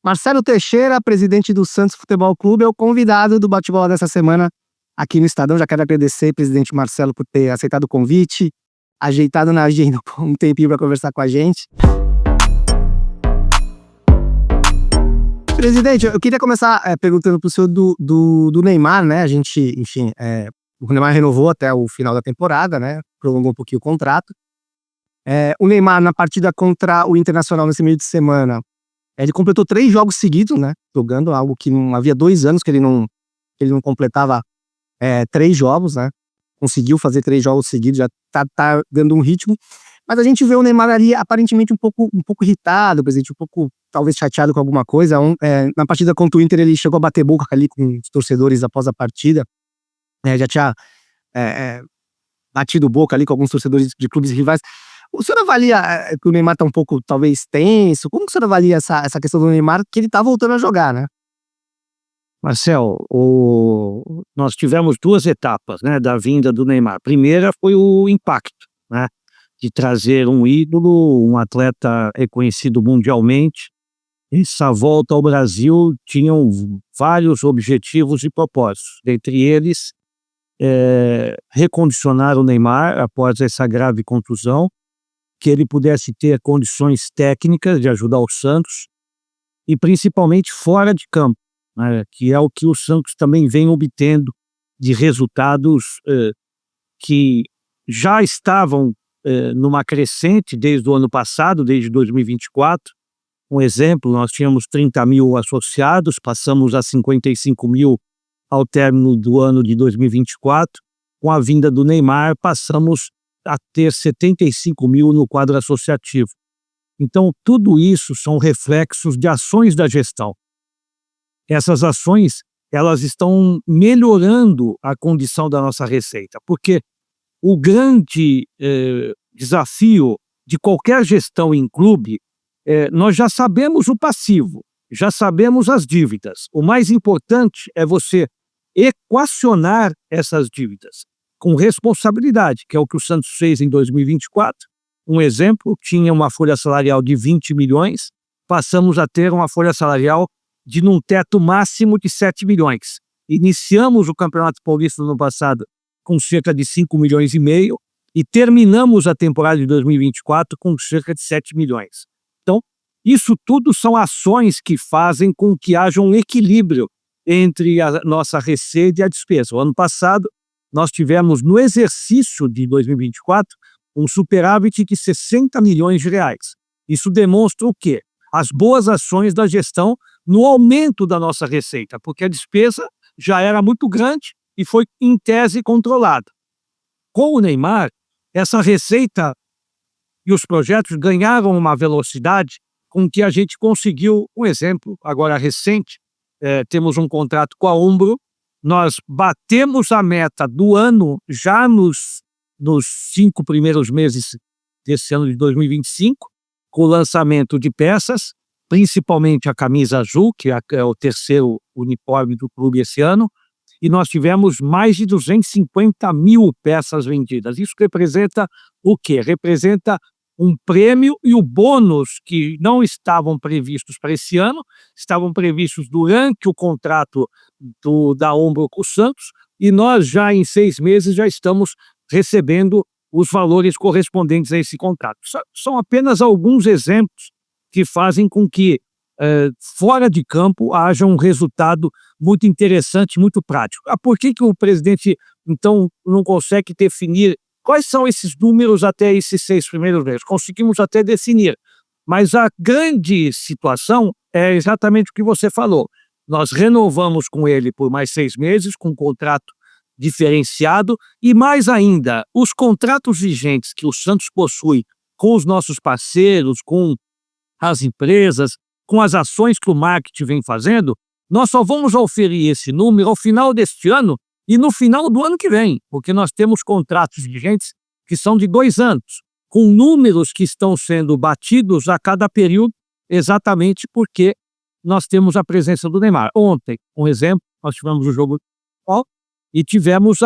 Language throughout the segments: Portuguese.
Marcelo Teixeira, presidente do Santos Futebol Clube, é o convidado do bate-bola dessa semana aqui no Estadão. Já quero agradecer, presidente Marcelo, por ter aceitado o convite, ajeitado na agenda um tempinho para conversar com a gente. Presidente, eu queria começar perguntando para o senhor do Neymar, né? A gente, enfim, o Neymar renovou até o final da temporada, né? Prolongou um pouquinho o contrato. O Neymar, na partida contra o Internacional nesse meio de semana, ele completou 3 jogos seguidos, né? Jogando, algo que não havia 2 anos que ele não completava 3 jogos, né? Conseguiu fazer 3 jogos seguidos, já tá dando um ritmo. Mas a gente vê o Neymar ali aparentemente um pouco irritado, presidente, um pouco talvez chateado com alguma coisa. Na partida contra o Inter ele chegou a bater boca ali com os torcedores após a partida. Já tinha batido boca ali com alguns torcedores de clubes rivais. O senhor avalia que o Neymar tá um pouco, talvez, tenso? Como que o senhor avalia essa questão do Neymar, que ele tá voltando a jogar, né? Marcel, nós tivemos 2 etapas, né, da vinda do Neymar. A primeira foi o impacto, né, de trazer um ídolo, um atleta reconhecido mundialmente. Essa volta ao Brasil tinham vários objetivos e propósitos, dentre eles recondicionar o Neymar após essa grave contusão, que ele pudesse ter condições técnicas de ajudar o Santos e principalmente fora de campo, né, que é o que o Santos também vem obtendo de resultados que já estavam numa crescente desde o ano passado, desde 2024. Um exemplo, nós tínhamos 30 mil associados, passamos a 55 mil ao término do ano de 2024. Com a vinda do Neymar, passamos a ter 75 mil no quadro associativo. Então, tudo isso são reflexos de ações da gestão. Essas ações, elas estão melhorando a condição da nossa receita, porque o grande desafio de qualquer gestão em clube, nós já sabemos o passivo, já sabemos as dívidas. O mais importante é você equacionar essas dívidas com responsabilidade, que é o que o Santos fez em 2024. Um exemplo, tinha uma folha salarial de 20 milhões, passamos a ter uma folha salarial de num teto máximo de 7 milhões. Iniciamos o Campeonato Paulista no ano passado com cerca de 5 milhões e meio e terminamos a temporada de 2024 com cerca de 7 milhões. Então, isso tudo são ações que fazem com que haja um equilíbrio entre a nossa receita e a despesa. O ano passado, nós tivemos no exercício de 2024 um superávit de 60 milhões de reais. Isso demonstra o quê? As boas ações da gestão no aumento da nossa receita, porque a despesa já era muito grande e foi, em tese, controlada. Com o Neymar, essa receita e os projetos ganharam uma velocidade com que a gente conseguiu, um exemplo agora recente, temos um contrato com a Umbro, nós batemos a meta do ano já nos 5 primeiros meses desse ano de 2025, com o lançamento de peças, principalmente a camisa azul, que é o terceiro uniforme do clube esse ano, e nós tivemos mais de 250 mil peças vendidas. Isso representa o quê? Representa um prêmio e o bônus que não estavam previstos para esse ano, estavam previstos durante o contrato da Umbro com o Santos, e nós já em 6 meses já estamos recebendo os valores correspondentes a esse contrato. São apenas alguns exemplos que fazem com que fora de campo haja um resultado muito interessante, muito prático. Por que o presidente, então, não consegue definir quais são esses números até esses 6 primeiros meses? Conseguimos até definir, mas a grande situação é exatamente o que você falou. Nós renovamos com ele por mais 6 meses, com um contrato diferenciado, e mais ainda, os contratos vigentes que o Santos possui com os nossos parceiros, com as empresas, com as ações que o marketing vem fazendo, nós só vamos oferir esse número ao final deste ano e no final do ano que vem, porque nós temos contratos vigentes que são de 2 anos, com números que estão sendo batidos a cada período, exatamente porque nós temos a presença do Neymar. Ontem, um exemplo, nós tivemos o jogo e tivemos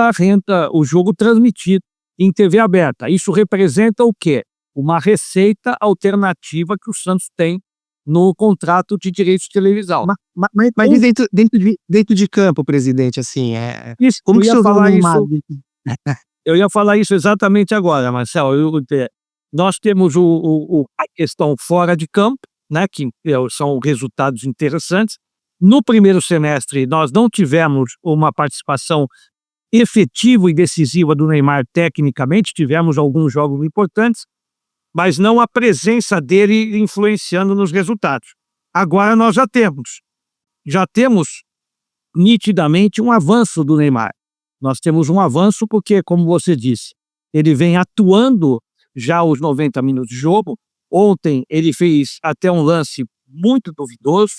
o jogo transmitido em TV aberta. Isso representa o quê? Uma receita alternativa que o Santos tem no contrato de direitos de televisão. Mas diz dentro de campo, presidente, assim, Isso, como eu que o ia senhor vê o falar Neymar? isso, eu ia falar isso exatamente agora, Marcelo. Nós temos a questão fora de campo, né, que são resultados interessantes. No primeiro semestre, nós não tivemos uma participação efetiva e decisiva do Neymar tecnicamente, tivemos alguns jogos importantes, mas não a presença dele influenciando nos resultados. Agora nós já temos nitidamente um avanço do Neymar. Nós temos um avanço porque, como você disse, ele vem atuando já os 90 minutos de jogo. Ontem ele fez até um lance muito duvidoso,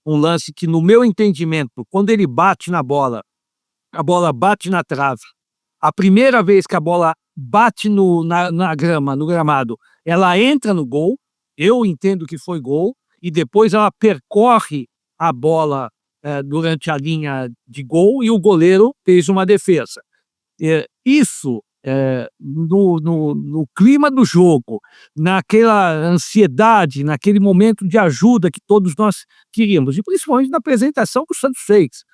um lance que, no meu entendimento, quando ele bate na bola, a bola bate na trave. A primeira vez que a bola bate na grama, no gramado, ela entra no gol, eu entendo que foi gol, e depois ela percorre a bola durante a linha de gol e o goleiro fez uma defesa. Isso, no clima do jogo, naquela ansiedade, naquele momento de ajuda que todos nós queríamos, e principalmente na apresentação que o Santos fez.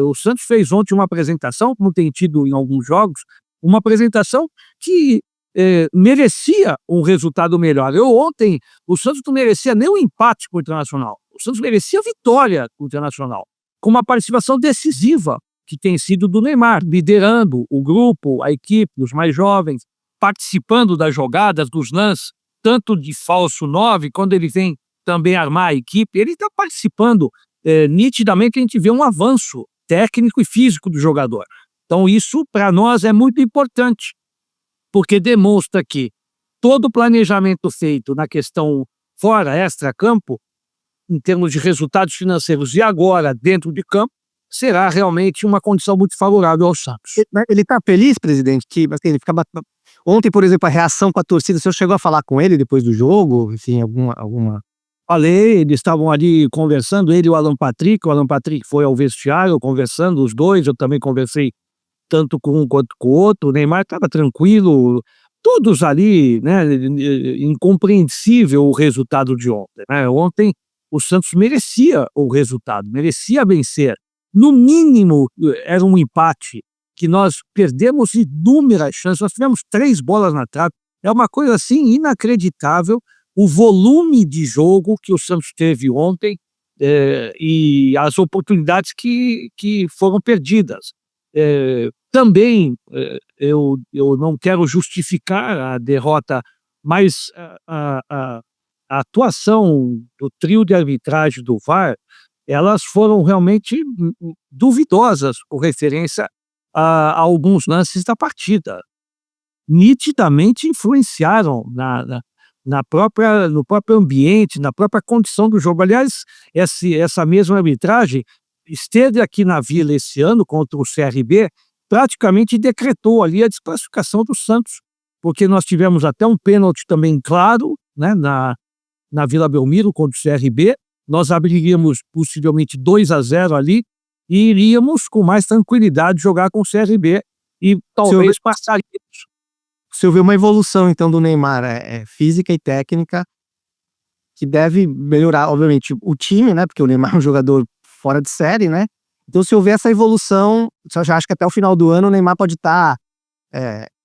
O Santos fez ontem uma apresentação, como tem tido em alguns jogos, uma apresentação que merecia um resultado melhor. Ontem, o Santos não merecia nem um empate com o Internacional. O Santos merecia vitória com o Internacional, com uma participação decisiva, que tem sido do Neymar, liderando o grupo, a equipe, os mais jovens, participando das jogadas, dos lances, tanto de falso 9, quando ele vem também armar a equipe, ele está participando. Nitidamente a gente vê um avanço técnico e físico do jogador. Então isso para nós é muito importante, porque demonstra que todo o planejamento feito na questão fora, extra-campo, em termos de resultados financeiros e agora dentro de campo, será realmente uma condição muito favorável ao Santos. Ele está feliz, presidente, que assim, ele fica ontem, por exemplo, a reação com a torcida, o senhor chegou a falar com ele depois do jogo? Enfim, alguma... Falei, eles estavam ali conversando, ele e o Alan Patrick foi ao vestiário conversando, os dois, eu também conversei tanto com um quanto com o outro, o Neymar estava tranquilo, todos ali, né, incompreensível o resultado de ontem, né? Ontem o Santos merecia o resultado, merecia vencer, no mínimo era um empate, que nós perdemos inúmeras chances, nós tivemos 3 bolas na trave, é uma coisa assim inacreditável, o volume de jogo que o Santos teve ontem e as oportunidades que foram perdidas. Também eu não quero justificar a derrota, mas a atuação do trio de arbitragem do VAR, elas foram realmente duvidosas com referência a alguns lances da partida. Nitidamente influenciaram no próprio ambiente, na própria condição do jogo. Aliás, essa mesma arbitragem esteve aqui na Vila esse ano contra o CRB, praticamente decretou ali a desclassificação do Santos, porque nós tivemos até um pênalti também claro, né, na Vila Belmiro contra o CRB, nós abriríamos possivelmente 2-0 ali e iríamos com mais tranquilidade jogar com o CRB e talvez passaríamos. O senhor vê uma evolução, então, do Neymar, física e técnica, que deve melhorar, obviamente, o time, né? Porque o Neymar é um jogador fora de série, né? Então, se houver essa evolução, o senhor já acha que até o final do ano o Neymar pode estar,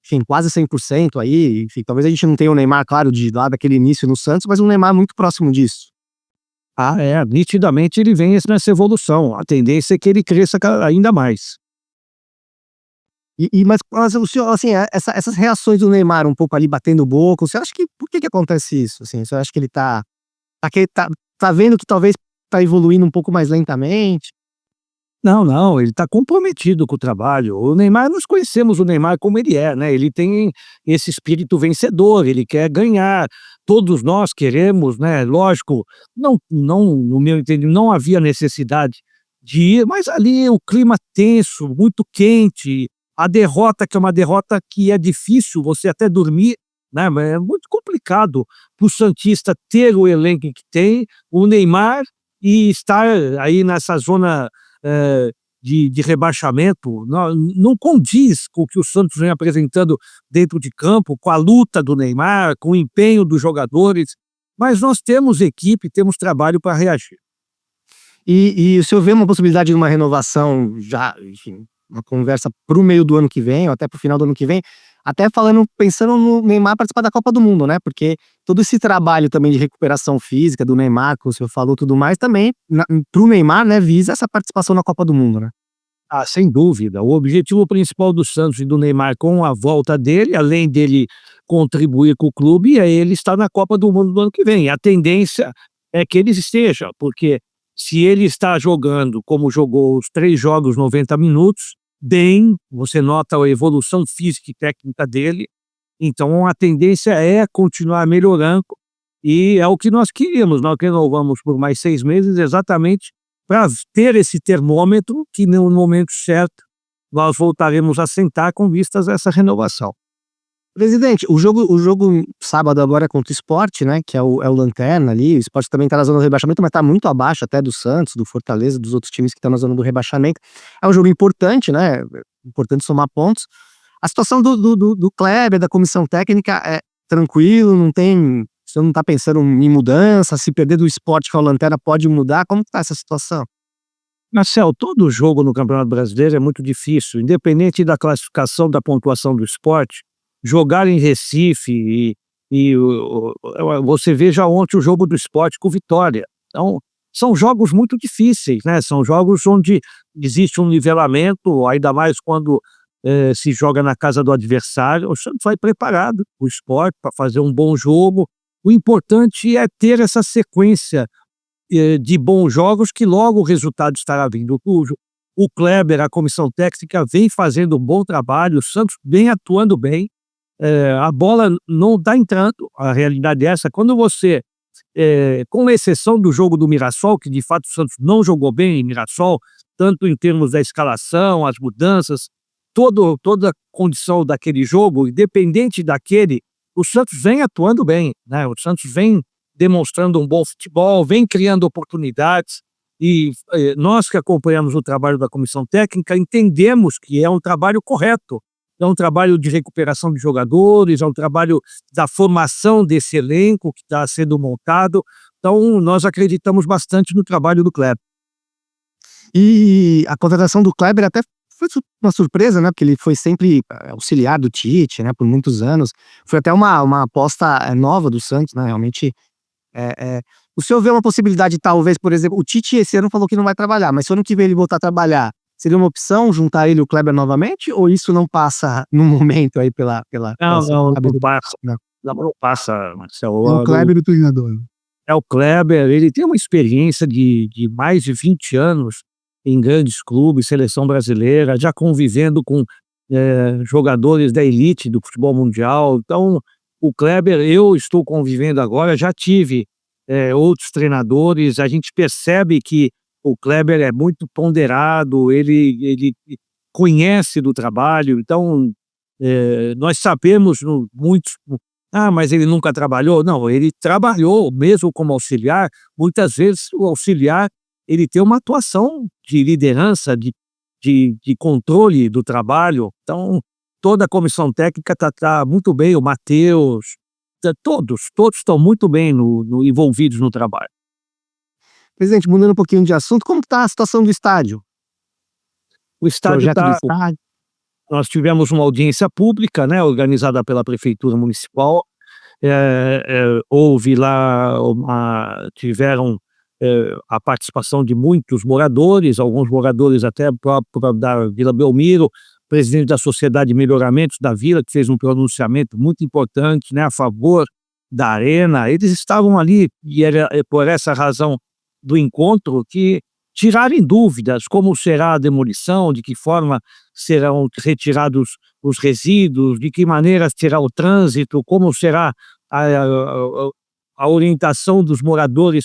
enfim, quase 100% aí. Enfim, talvez a gente não tenha o Neymar, claro, lá daquele início no Santos, mas um Neymar muito próximo disso. Nitidamente ele vem nessa evolução. A tendência é que ele cresça ainda mais. Mas o senhor, assim, essas reações do Neymar um pouco ali batendo boca, o senhor acha que por que acontece isso? Assim, o senhor acha que ele tá vendo que talvez tá evoluindo um pouco mais lentamente? Não, ele está comprometido com o trabalho. O Neymar, nós conhecemos o Neymar como ele é, né? Ele tem esse espírito vencedor, ele quer ganhar. Todos nós queremos, né? Lógico, não, no meu entendimento, não havia necessidade de ir, mas ali o clima tenso, muito quente, a derrota, que é uma derrota que é difícil você até dormir, né? É muito complicado para o santista ter o elenco que tem, o Neymar, e estar aí nessa zona de rebaixamento. Não condiz com o que o Santos vem apresentando dentro de campo, com a luta do Neymar, com o empenho dos jogadores. mas nós temos equipe, temos trabalho para reagir. E o senhor vê uma possibilidade de uma renovação já, enfim, uma conversa para o meio do ano que vem, ou até para o final do ano que vem, até pensando no Neymar participar da Copa do Mundo, né? Porque todo esse trabalho também de recuperação física do Neymar, que o senhor falou tudo mais, também, para o Neymar, né, visa essa participação na Copa do Mundo, né? Ah, sem dúvida. O objetivo principal do Santos e do Neymar com a volta dele, além dele contribuir com o clube, é ele estar na Copa do Mundo do ano que vem. A tendência é que ele esteja, porque se ele está jogando como jogou os 3 jogos, 90 minutos, bem, você nota a evolução física e técnica dele, então a tendência é continuar melhorando e é o que nós queríamos. Nós renovamos por mais 6 meses exatamente para ter esse termômetro que no momento certo nós voltaremos a sentar com vistas a essa renovação. Presidente, o jogo sábado agora é contra o Sport, né, que é o lanterna ali, o Sport também tá na zona do rebaixamento, mas tá muito abaixo até do Santos, do Fortaleza, dos outros times que estão na zona do rebaixamento. É um jogo importante, né, importante somar pontos. A situação do Kleber, da comissão técnica, é tranquilo, não tem, você não tá pensando em mudança, se perder do Sport que é o lanterna pode mudar, como que tá essa situação? Marcel, todo jogo no Campeonato Brasileiro é muito difícil, independente da classificação, da pontuação do esporte, jogar em Recife você veja ontem o jogo do esporte com Vitória. Então, são jogos muito difíceis, né? São jogos onde existe um nivelamento, ainda mais quando se joga na casa do adversário. O Santos vai preparado, o esporte, para fazer um bom jogo. O importante é ter essa sequência de bons jogos que logo o resultado estará vindo. O Kleber, a comissão técnica, vem fazendo um bom trabalho, o Santos vem atuando bem, a bola não está entrando, a realidade é essa. Quando você, com exceção do jogo do Mirassol, que de fato o Santos não jogou bem em Mirassol, tanto em termos da escalação, as mudanças, toda a condição daquele jogo, independente daquele, o Santos vem atuando bem, né? O Santos vem demonstrando um bom futebol, vem criando oportunidades e nós que acompanhamos o trabalho da comissão técnica entendemos que é um trabalho correto, é um trabalho de recuperação de jogadores, é um trabalho da formação desse elenco que está sendo montado, então nós acreditamos bastante no trabalho do Kleber. E a contratação do Kleber até foi uma surpresa, né, porque ele foi sempre auxiliar do Tite, né, por muitos anos. Foi até uma aposta nova do Santos, né, realmente. O senhor vê uma possibilidade, talvez, por exemplo, o Tite esse ano falou que não vai trabalhar, mas se o ano que vem ele voltar a trabalhar, seria uma opção juntar ele e o Kleber novamente? Ou isso não passa no momento aí Não passa, não passa, Marcelo. É o Kleber o treinador. É o Kleber, ele tem uma experiência de mais de 20 anos em grandes clubes, seleção brasileira, já convivendo com jogadores da elite do futebol mundial. Então, o Kleber, eu estou convivendo agora, já tive outros treinadores, a gente percebe que o Kleber é muito ponderado, ele conhece do trabalho, então nós sabemos muitos. Ah, mas ele nunca trabalhou? Não, ele trabalhou mesmo como auxiliar. Muitas vezes o auxiliar ele tem uma atuação de liderança, de controle do trabalho. Então, toda a comissão técnica tá muito bem, o Matheus, todos estão muito bem envolvidos no trabalho. Presidente, mudando um pouquinho de assunto, como está a situação do estádio? O estádio Projeto do estádio? Nós tivemos uma audiência pública, né, organizada pela prefeitura municipal. Houve lá tiveram a participação de muitos moradores, alguns moradores até próprio da Vila Belmiro, presidente da Sociedade de Melhoramentos da Vila, que fez um pronunciamento muito importante, né, a favor da arena. Eles estavam ali e era por essa razão do encontro que tirarem dúvidas, como será a demolição, de que forma serão retirados os resíduos, de que maneira será o trânsito, como será a orientação dos moradores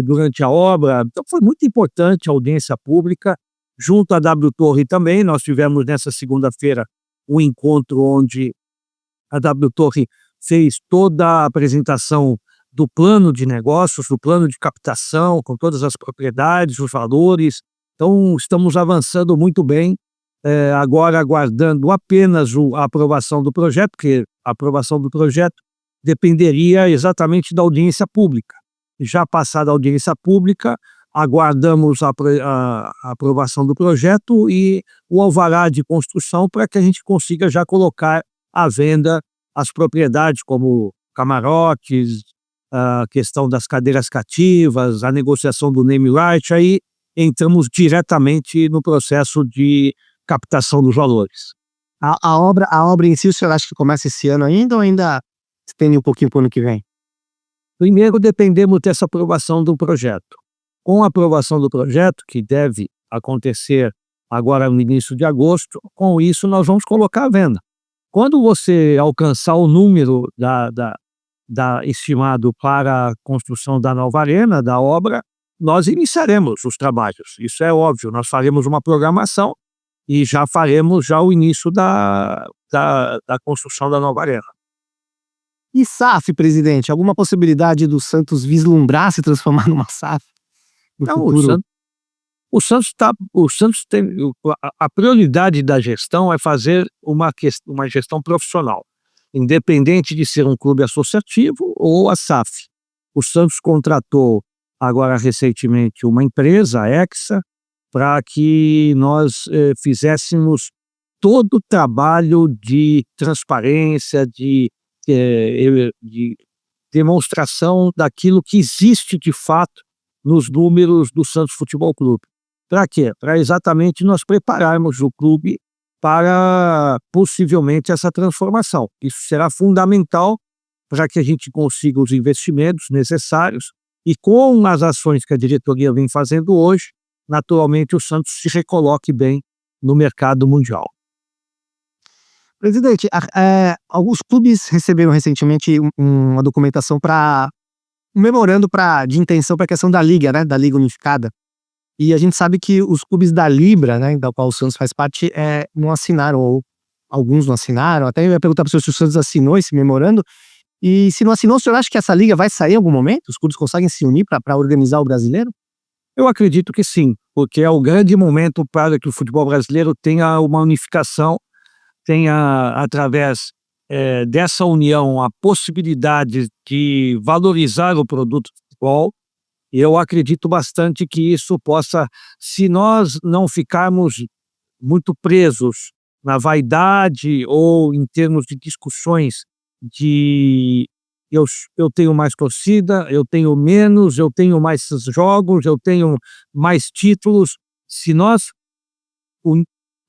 durante a obra. Então foi muito importante a audiência pública, junto à W Torre também. Nós tivemos nessa segunda-feira um encontro onde a W Torre fez toda a apresentação do plano de negócios, do plano de captação, com todas as propriedades, os valores. Então, estamos avançando muito bem, agora aguardando apenas a aprovação do projeto, porque a aprovação do projeto dependeria exatamente da audiência pública. Já passada a audiência pública, aguardamos a aprovação do projeto e o alvará de construção para que a gente consiga já colocar à venda as propriedades como camarotes, a questão das cadeiras cativas, a negociação do name right, aí entramos diretamente no processo de captação dos valores. A obra em si, o senhor acha que começa esse ano ainda ou ainda estende um pouquinho para o ano que vem? Primeiro, dependemos dessa aprovação do projeto. Com a aprovação do projeto, que deve acontecer agora no início de agosto, com isso nós vamos colocar à venda. Quando você alcançar o número estimado para a construção da nova arena, da obra, nós iniciaremos os trabalhos. Isso é óbvio, nós faremos uma programação e já faremos o início da construção da nova arena. E SAF, presidente? Alguma possibilidade do Santos vislumbrar se transformar numa SAF? Não, o Santos tem a prioridade da gestão é fazer uma gestão profissional, independente de ser um clube associativo ou a SAF. O Santos contratou agora recentemente uma empresa, a Hexa, para que nós fizéssemos todo o trabalho de transparência, de demonstração daquilo que existe de fato nos números do Santos Futebol Clube. Para quê? Para exatamente nós prepararmos o clube para possivelmente essa transformação. Isso será fundamental para que a gente consiga os investimentos necessários e com as ações que a diretoria vem fazendo hoje, naturalmente o Santos se recoloque bem no mercado mundial. Presidente, alguns clubes receberam recentemente uma documentação um memorando de intenção para a questão da Liga, né, da Liga Unificada. E a gente sabe que os clubes da Libra, né, da qual o Santos faz parte, não assinaram, ou alguns não assinaram. Até eu ia perguntar para o senhor se o Santos assinou esse memorando. E se não assinou, o senhor acha que essa Liga vai sair em algum momento? Os clubes conseguem se unir para organizar o brasileiro? Eu acredito que sim, porque é o grande momento para que o futebol brasileiro tenha uma unificação, tenha, através dessa união, a possibilidade de valorizar o produto de futebol. Eu acredito bastante que isso possa, se nós não ficarmos muito presos na vaidade ou em termos de discussões de eu tenho mais torcida, eu tenho menos, eu tenho mais jogos, eu tenho mais títulos. Se nós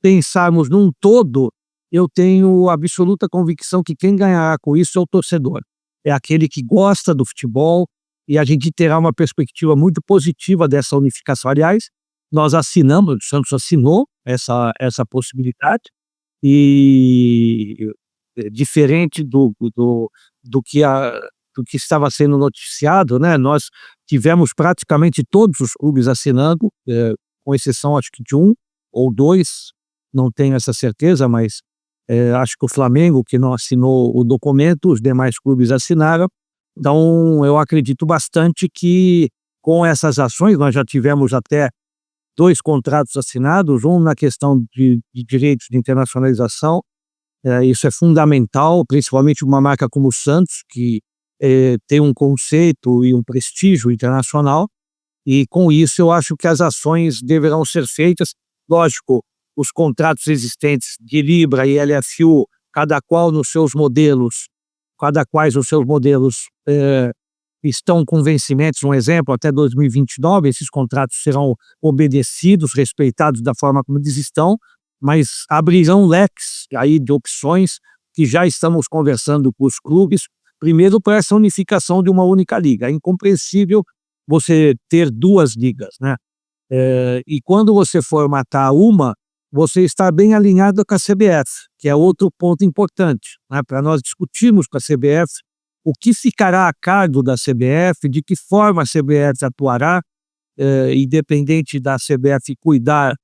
pensarmos num todo, eu tenho absoluta convicção que quem ganhará com isso é o torcedor. É aquele que gosta do futebol e a gente terá uma perspectiva muito positiva dessa unificação. Aliás, nós assinamos, o Santos assinou essa possibilidade e diferente do que estava sendo noticiado, né? Nós tivemos praticamente todos os clubes assinando, com exceção acho que de um ou dois, não tenho essa certeza, mas acho que o Flamengo que não assinou o documento, os demais clubes assinaram. Então eu acredito bastante que com essas ações nós já tivemos até 2 contratos assinados, um na questão de direitos de internacionalização. Isso é fundamental, principalmente uma marca como o Santos, que tem um conceito e um prestígio internacional, e com isso eu acho que as ações deverão ser feitas. Lógico, os contratos existentes de Libra e LFU, cada quais os seus modelos estão com vencimentos, um exemplo, até 2029, esses contratos serão obedecidos, respeitados da forma como eles estão, mas abrirão leques aí de opções que já estamos conversando com os clubes, primeiro para essa unificação de uma única liga. É incompreensível você ter 2 ligas, né? E quando você formatar uma, você está bem alinhado com a CBF, que é outro ponto importante, né? Para nós discutirmos com a CBF o que ficará a cargo da CBF, de que forma a CBF atuará, independente da CBF cuidar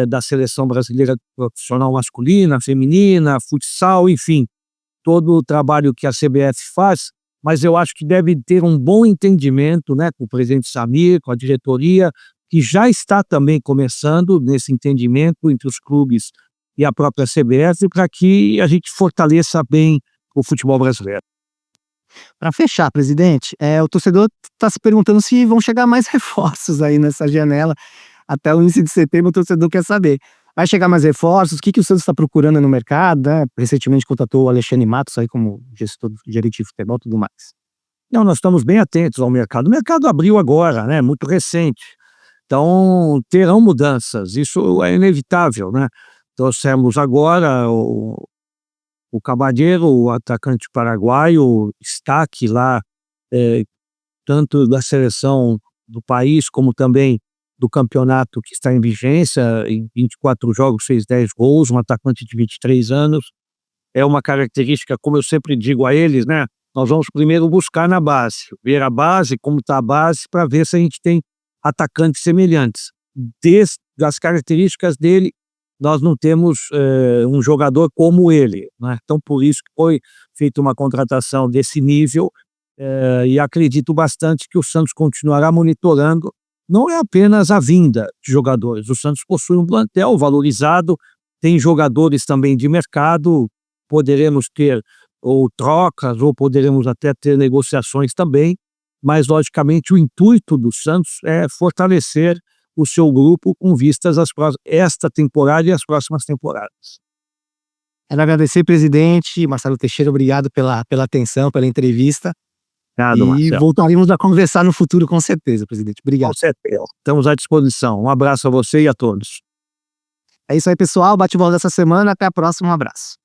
da seleção brasileira profissional masculina, feminina, futsal, enfim, todo o trabalho que a CBF faz, mas eu acho que deve ter um bom entendimento, né, com o presidente Samir, com a diretoria, que já está também começando nesse entendimento entre os clubes e a própria CBF, para que a gente fortaleça bem o futebol brasileiro. Para fechar, presidente, o torcedor está se perguntando se vão chegar mais reforços aí nessa janela. Até o início de setembro, o torcedor quer saber. Vai chegar mais reforços? O que o Santos está procurando no mercado, né? Recentemente contratou o Alexandre Matos aí como gestor, gerente de futebol e tudo mais. Não, nós estamos bem atentos ao mercado. O mercado abriu agora, né, muito recente. Então, terão mudanças, isso é inevitável, né? Trouxemos agora o Cabadeiro, o atacante paraguaio, destaque lá, tanto da seleção do país, como também do campeonato que está em vigência. Em 24 jogos fez 10 gols, um atacante de 23 anos. É uma característica, como eu sempre digo a eles, né? Nós vamos primeiro buscar na base, ver a base, como está a base, para ver se a gente tem atacantes semelhantes. Das características dele, nós não temos um jogador como ele, né? Então, por isso que foi feita uma contratação desse nível, e acredito bastante que o Santos continuará monitorando. Não é apenas a vinda de jogadores, o Santos possui um plantel valorizado, tem jogadores também de mercado, poderemos ter ou trocas, ou poderemos até ter negociações também, mas logicamente o intuito do Santos é fortalecer o seu grupo com vistas esta temporada e as próximas temporadas. Quero agradecer, presidente Marcelo Teixeira, obrigado pela atenção, pela entrevista. Obrigado, E Marcelo. voltaremos a conversar no futuro, com certeza, presidente. Com Obrigado. certeza. Estamos à disposição. Um abraço a você e a todos. É isso aí, pessoal. Bate-bola dessa semana. Até a próxima. Um abraço.